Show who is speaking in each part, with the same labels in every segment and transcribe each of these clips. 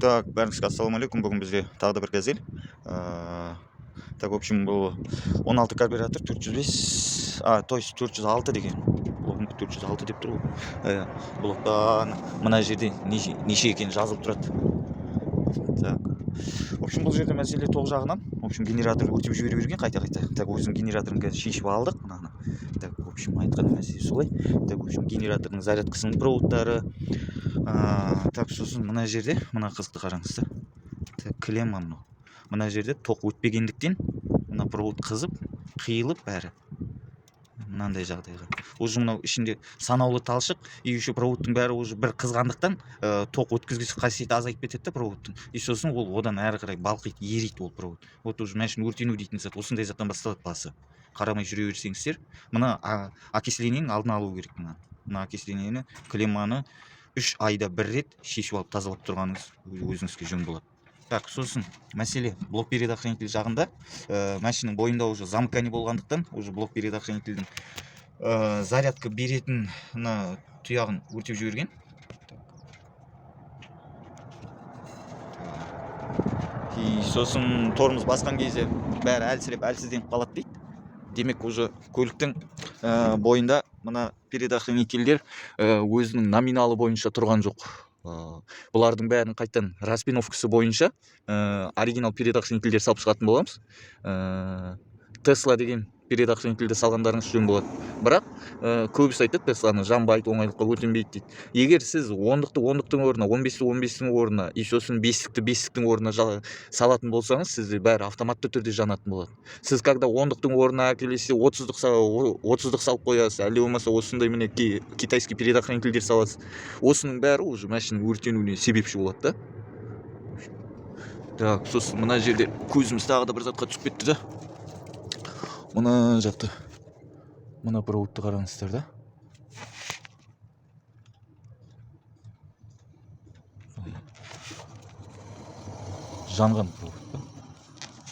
Speaker 1: Так, бәріңізге ассалаумағалейкум. Бүгін бізде тағы да бір газель. Так, в общем, бұл 16 карбюратор 405, то есть 406 деген. Блогында 406 деп тұр ғой. Блокта мына жерде неше екені жазылып тұрады. Так, в общем, бұл жерде мәселе тоқ жағынан. В общем, генератор өртеп жібере берген қайта-қайта. Так, өзінің генераторын қазір шешіп алдық. Так, в общем, айтқан мәселе солай. Так, в общем, генераторның зарядкасының проводтары. Так, сосын мына жерде, мына қызықты қараңыздар. Так, клемма мынау. Мына жерде тоқ өтпегендіктен, мына провод қызып, қиылып бәрі. Мынандай жағдайға. Уже мынау ішінде санаулы талшық, и еще проводтың бәрі уже бір қызғандықтан, тоқ өткізгіш қасиеті азайып кетеді проводтың. И сосын ол одан әрі қарай балқиды, ериді ол провод. Вот уже машина өртену дейтін зат, осындай заттан басталады басы. Қарамай жүре берсеңіздер, мына окисленияның алдын алу керек. Мына окисленияны, клемманы 3 айда бір рет шешіп алып тазалап тұрғаныңыз өзіңізге жөн болады. Так, сосын мәселе блок предохранитель жағында, машинаның бойында уже замкани болғандықтан, уже блок предохранительдің зарядка беретін тұяғын өртеп жіберген. И сосын тормоз басқан кезде бәрі әлсізденіп қалады дейді. Демек, уже көліктің бойында мына предохранительдер өзінің номиналы бойынша тұрған жоқ. Бұлардың бәрін қайтан распиновкасы бойынша оригинал предохранительдер салып шығатын боламыз. Tesla деген предохранительді салғандарыңыз жөн болады. Бірақ көбісі айтады, Тесланы жанбайды, оңайлыққа өртенбейді дейді. Егер сіз 10-дің орнына, 15-дің орнына, и сосын 5-тің орнына салатын болсаңыз, сізде бәрі автоматты түрде жанатын болады. Сіз когда 10-дің орнына әкелесе 30-дық салып қоясыз, әлде болмаса осындай міне китайский предохранительдер саласыз. Осының бәрі уже машина өртенуіне себепші болады да. Так, сосын мына жерде көзіміз тағы да бір затқа түсіп кетті да. Мына жақты, мына проводты қараңыздар да. Жанған провод да.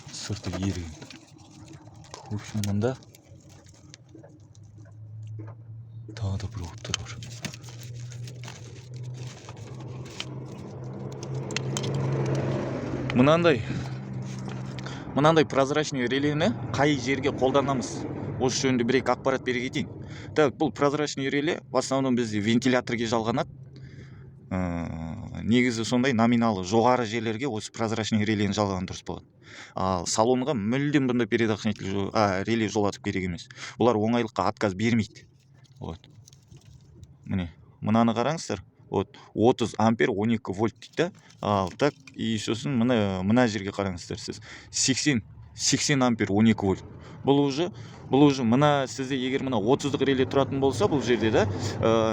Speaker 1: Сырты еріген. В общем, мында тағы да проводтар бар. Мынандай прозрачный релені қай жерге қолданамыз? Осы жөнінде бір-екі ақпарат бере кетейін. Так, бұл прозрачный реле в основном бізде вентиляторге жалғанады. Негізі сондай номиналы жоғары жерлерге осы прозрачный релені жалған дұрыс болады. Ал салонға мүлдем бұндай предохранитель реле жолатып керек емес. Бұлар оңайлыққа отказ бермейді. Вот. Міне, мынаны қараңыздар. Вот 30 ампер 12 вольт дейді. Так, и сосын мына жерге қараңыздар сіз. 80 ампер 12 вольт. Бұл уже мына сізде егер мына 30-дық реле тұратын болса, бұл жерде да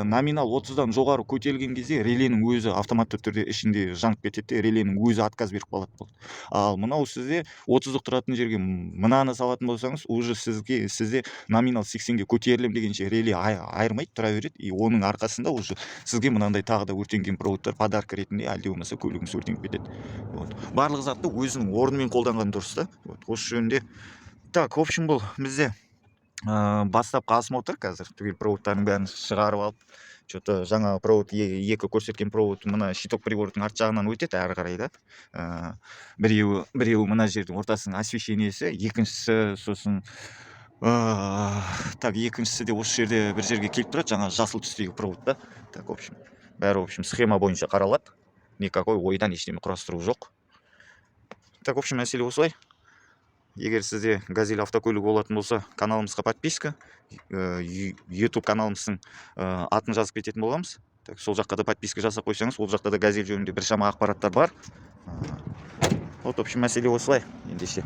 Speaker 1: номинал 30-дан жоғары көтерілген кезде реленің өзі автоматты түрде ішінде жанып кетеді, реленің өзі отказ беріп қалады болды. Ал мынау сізде 30-дық тұратын жерге мынаны салатын болсаңыз, уже сізде номинал 80-ге көтерілім дегенше реле айырмайды, тұра береді, и оның арқасында уже сізге мынандай тағы да өртенген проводтар подарка ретінде әлде болмаса көлігіңіз өртеніп кетеді. Барлық затты өзінің орнымен қолданған дұрыс та. Осы жөнінде. Так, в общем, бұл бізде бастапқы осмотр қазір. Түгел проводтардың бәрін шығарып алып, что-то жаңа провод, екі көрсеткен провод мына щиток прибордың арт жағынан өтеді әрі қарай да. Біреуі мына жердің ортасының освещениесі, екіншісі сосын так, екіншісі де осы жерде бір жерге келіп тұрады, жаңа жасыл түстегі провод да. Так, в общем, бәрі схема бойынша қаралады. Никакой ойдан ештеме құрастыру жоқ. Так, в общем, мәселе осылай. Егер сізде газель автокөлігі болатын болса, каналымызға подписка, YouTube каналымыздың атын жазып кететін боламыз. Так, сол жаққа да подписка жасап қойсаңыз, ол жақта да газель жөнінде біршама ақпараттар бар. Вот, в общем, мәселе осылай ендеше.